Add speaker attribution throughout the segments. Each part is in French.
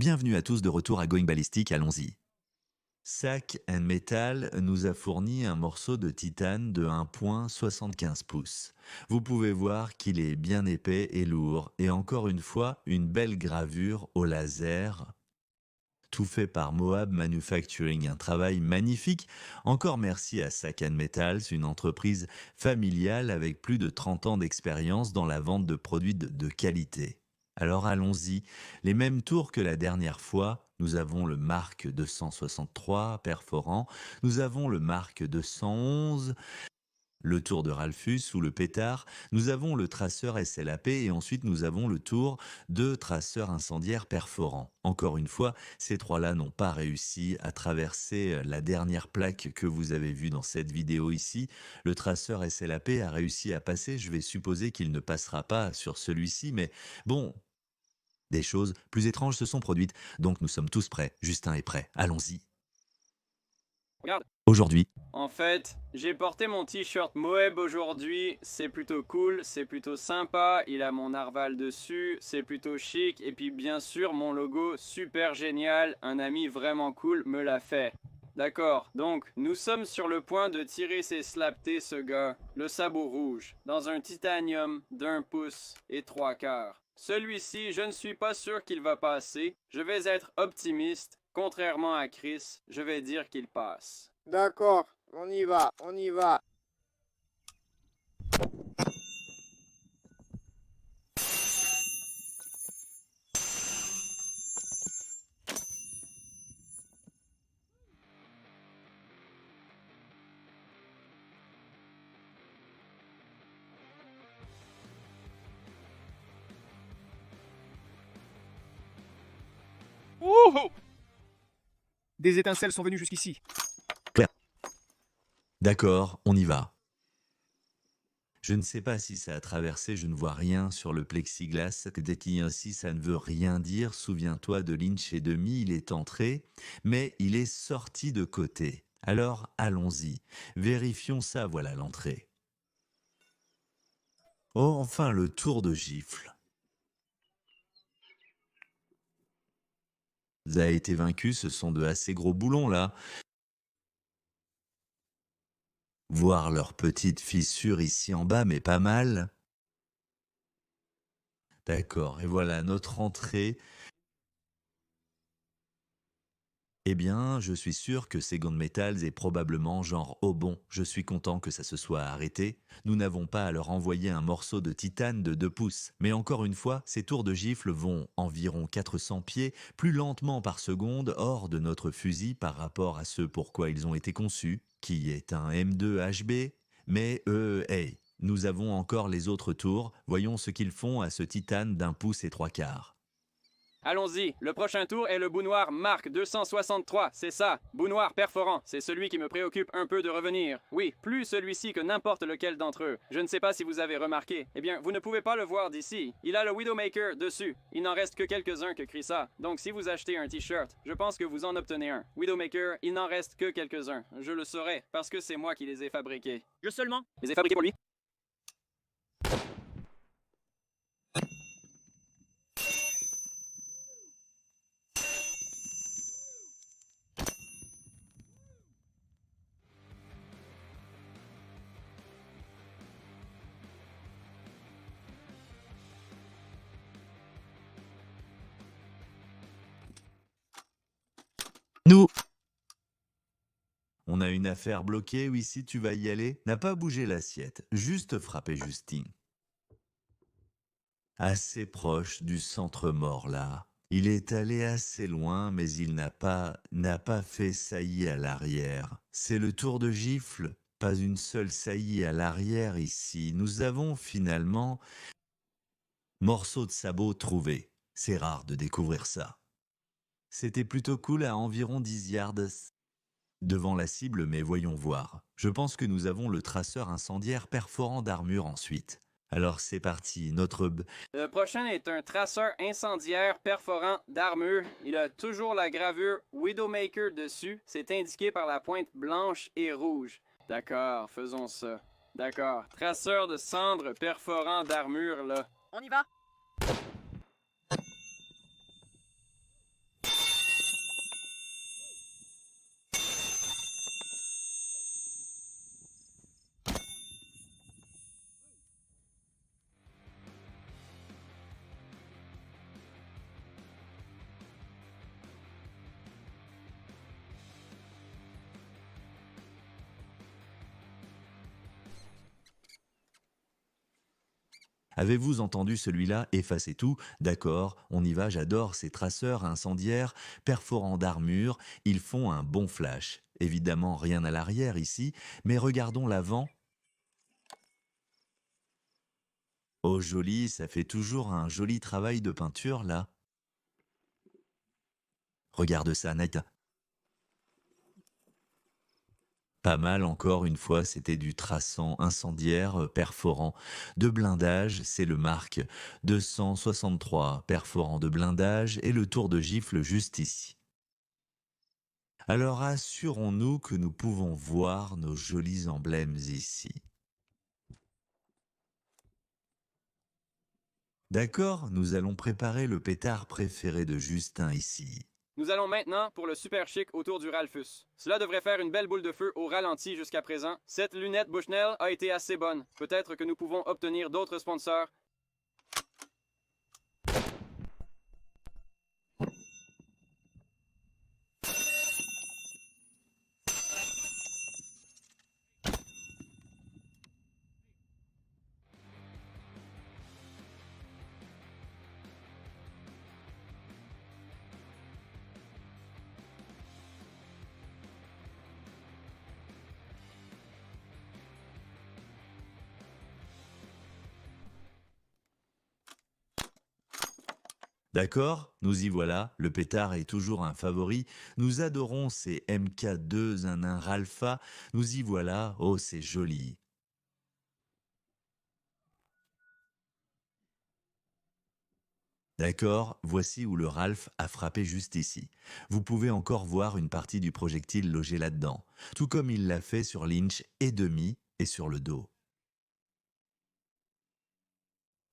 Speaker 1: Bienvenue à tous de retour à Going Ballistic, allons-y. Sack and Metal nous a fourni un morceau de titane de 1,75 pouces. Vous pouvez voir qu'il est bien épais et lourd, et encore une fois, une belle gravure au laser. Tout fait par Moab Manufacturing, un travail magnifique. Encore merci à Sack and Metals, une entreprise familiale avec plus de 30 ans d'expérience dans la vente de produits de qualité. Alors allons-y, les mêmes tours que la dernière fois. Nous avons le Mark 263 perforant, nous avons le Mark 211, le tour de Ralphus ou le pétard, nous avons le traceur SLAP et ensuite nous avons le tour de traceur incendiaire perforant. Encore une fois, ces trois-là n'ont pas réussi à traverser la dernière plaque que vous avez vue dans cette vidéo ici. Le traceur SLAP a réussi à passer, je vais supposer qu'il ne passera pas sur celui-ci, mais bon, des choses plus étranges se sont produites, donc nous sommes tous prêts. Justin est prêt, allons-y.
Speaker 2: Regarde.
Speaker 1: Aujourd'hui,
Speaker 2: En fait, j'ai porté mon t-shirt Moeb aujourd'hui, c'est plutôt cool, c'est plutôt sympa, il a mon narval dessus, c'est plutôt chic, et puis bien sûr mon logo super génial, un ami vraiment cool me l'a fait. D'accord, donc nous sommes sur le point de tirer ses slaptés ce gars, le sabot rouge, dans un titanium d'1 pouce et 3/4. Celui-ci, je ne suis pas sûr qu'il va passer, je vais être optimiste, contrairement à Chris, je vais dire qu'il passe.
Speaker 3: D'accord, on y va, on y va.
Speaker 4: Wouhou! Des étincelles sont venues jusqu'ici.
Speaker 1: d'accord, on y va. Je ne sais pas si ça a traversé, je ne vois rien sur le plexiglas. Peut-être ainsi, ça ne veut rien dire. Souviens-toi de l'inch et demi, il est entré, mais il est sorti de côté. Alors, allons-y. Vérifions ça, voilà l'entrée. Oh, enfin, le tour de gifle. Ça a été vaincu, ce sont de assez gros boulons, là. Voir leurs petites fissures ici en bas, mais pas mal. D'accord, et voilà notre entrée. Eh bien, je suis sûr que ces Gond Metals est probablement genre « Oh bon, je suis content que ça se soit arrêté. Nous n'avons pas à leur envoyer un morceau de titane de 2 pouces. » Mais encore une fois, ces tours de gifle vont environ 400 pieds, plus lentement par seconde, hors de notre fusil par rapport à ce pourquoi ils ont été conçus, qui est un M2 HB. Mais hey, nous avons encore les autres tours. Voyons ce qu'ils font à ce titane d'1 pouce et 3/4.
Speaker 2: Allons-y, le prochain tour est le bounoir Mark 263, c'est ça, bounoir perforant, c'est celui qui me préoccupe un peu de revenir. Oui, plus celui-ci que n'importe lequel d'entre eux. Je ne sais pas si vous avez remarqué. Eh bien, vous ne pouvez pas le voir d'ici. Il a le Widowmaker dessus. Il n'en reste que quelques-uns que Chrissa. Donc si vous achetez un t-shirt, je pense que vous en obtenez un. Widowmaker, il n'en reste que quelques-uns. Je le saurai, parce que c'est moi qui les ai fabriqués.
Speaker 4: Je seulement.
Speaker 2: Je les ai fabriqués pour lui.
Speaker 1: Nous On a une affaire bloquée, oui, si tu vas y aller. N'a pas bougé l'assiette, juste frappé Justine. Assez proche du centre mort là. Il est allé assez loin, mais il n'a pas fait saillie à l'arrière. C'est le tour de gifle, pas une seule saillie à l'arrière ici. Nous avons finalement morceau de sabot trouvé. C'est rare de découvrir ça. C'était plutôt cool à environ 10 yards devant la cible, mais voyons voir. Je pense que nous avons le traceur incendiaire perforant d'armure ensuite. Alors c'est parti,
Speaker 2: Le prochain est un traceur incendiaire perforant d'armure. Il a toujours la gravure Widowmaker dessus. C'est indiqué par la pointe blanche et rouge. D'accord, faisons ça. D'accord. Traceur de cendres perforant d'armure, là.
Speaker 4: On y va.
Speaker 1: Avez-vous entendu celui-là? Effacez tout. D'accord, on y va, j'adore ces traceurs incendiaires, perforants d'armure, ils font un bon flash. Évidemment, rien à l'arrière ici, mais regardons l'avant. Oh joli, ça fait toujours un joli travail de peinture là. Regarde ça, Nate. Pas mal encore une fois, c'était du traçant incendiaire perforant de blindage, c'est le Mark 263 perforant de blindage et le tour de gifle juste ici. Alors assurons-nous que nous pouvons voir nos jolis emblèmes ici. D'accord, nous allons préparer le pétard préféré de Justin ici.
Speaker 2: Nous allons maintenant pour le super chic autour du Ralphus. Cela devrait faire une belle boule de feu au ralenti jusqu'à présent. Cette lunette Bushnell a été assez bonne. Peut-être que nous pouvons obtenir d'autres sponsors.
Speaker 1: D'accord, nous y voilà, le pétard est toujours un favori, nous adorons ces MK2 un Ralpha, nous y voilà, oh c'est joli. D'accord, voici où le Ralph a frappé juste ici. Vous pouvez encore voir une partie du projectile logé là-dedans, tout comme il l'a fait sur l'inch et demi et sur le dos.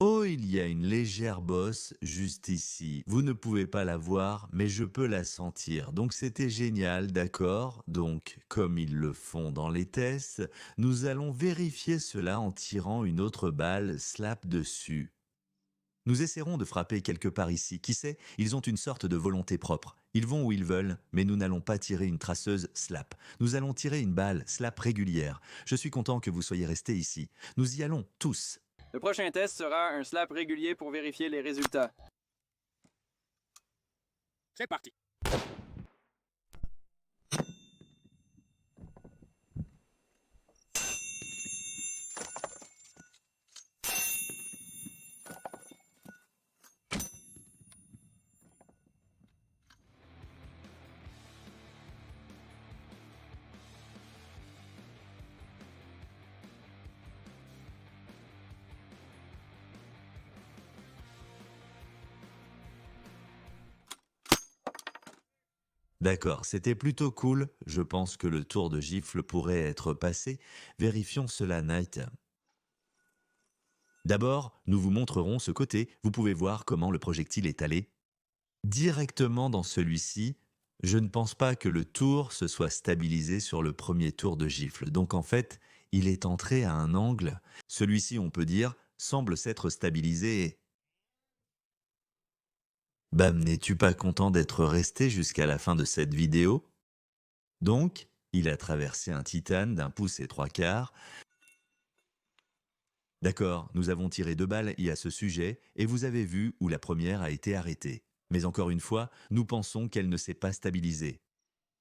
Speaker 1: Oh, il y a une légère bosse juste ici. Vous ne pouvez pas la voir, mais je peux la sentir. Donc c'était génial, d'accord? Donc, comme ils le font dans les tests, nous allons vérifier cela en tirant une autre balle slap dessus. Nous essaierons de frapper quelque part ici. Qui sait, ils ont une sorte de volonté propre. Ils vont où ils veulent, mais nous n'allons pas tirer une traceuse slap. Nous allons tirer une balle slap régulière. Je suis content que vous soyez restés ici. Nous y allons tous.
Speaker 2: Le prochain test sera un slap régulier pour vérifier les résultats.
Speaker 4: C'est parti.
Speaker 1: D'accord, c'était plutôt cool. Je pense que le tour de gifle pourrait être passé. Vérifions cela, Knight. D'abord, nous vous montrerons ce côté. Vous pouvez voir comment le projectile est allé directement dans celui-ci. Je ne pense pas que le tour se soit stabilisé sur le premier tour de gifle. Donc en fait, il est entré à un angle. Celui-ci, on peut dire, semble s'être stabilisé et... Bam, n'es-tu pas content d'être resté jusqu'à la fin de cette vidéo? Donc, il a traversé un titane d'un pouce et trois quarts. D'accord, nous avons tiré 2 balles à ce sujet et vous avez vu où la première a été arrêtée. Mais encore une fois, nous pensons qu'elle ne s'est pas stabilisée.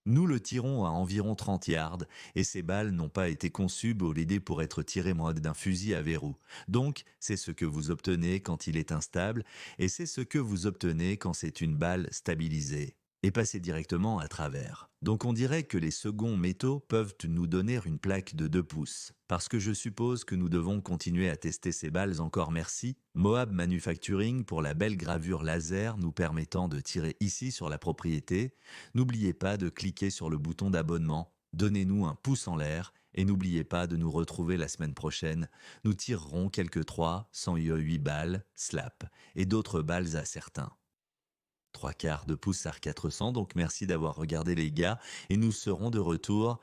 Speaker 1: Nous le tirons à environ 30 yards et ces balles n'ont pas été conçues pour être tirées mode d'un fusil à verrou. Donc, c'est ce que vous obtenez quand il est instable et c'est ce que vous obtenez quand c'est une balle stabilisée et passée directement à travers. Donc on dirait que les seconds métaux peuvent nous donner une plaque de 2 pouces. Parce que je suppose que nous devons continuer à tester ces balles encore merci. Moab Manufacturing pour la belle gravure laser nous permettant de tirer ici sur la propriété. N'oubliez pas de cliquer sur le bouton d'abonnement, donnez-nous un pouce en l'air et n'oubliez pas de nous retrouver la semaine prochaine. Nous tirerons quelques 3, 108 balles, slap, et d'autres balles à certains. 3 quarts de pouce à 400, donc merci d'avoir regardé les gars, et nous serons de retour